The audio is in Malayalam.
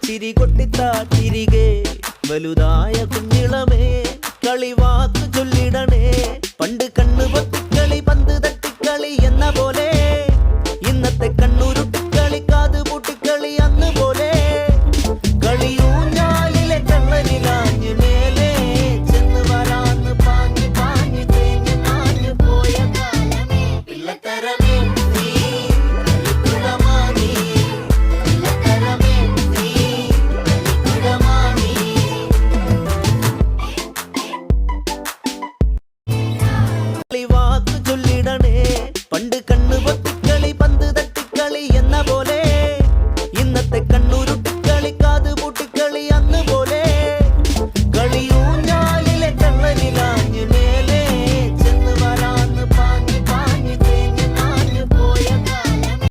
ചിരി കൊട്ടിത്താ തിരികെ വലുതായ കുഞ്ഞിളമേ കളിവാക്ക് ചൊല്ലിടണേ പണ്ട് കണ്ണു പൊത്തിക്കളി പന്ത് തട്ടിക്കളി എന്ന പോലെ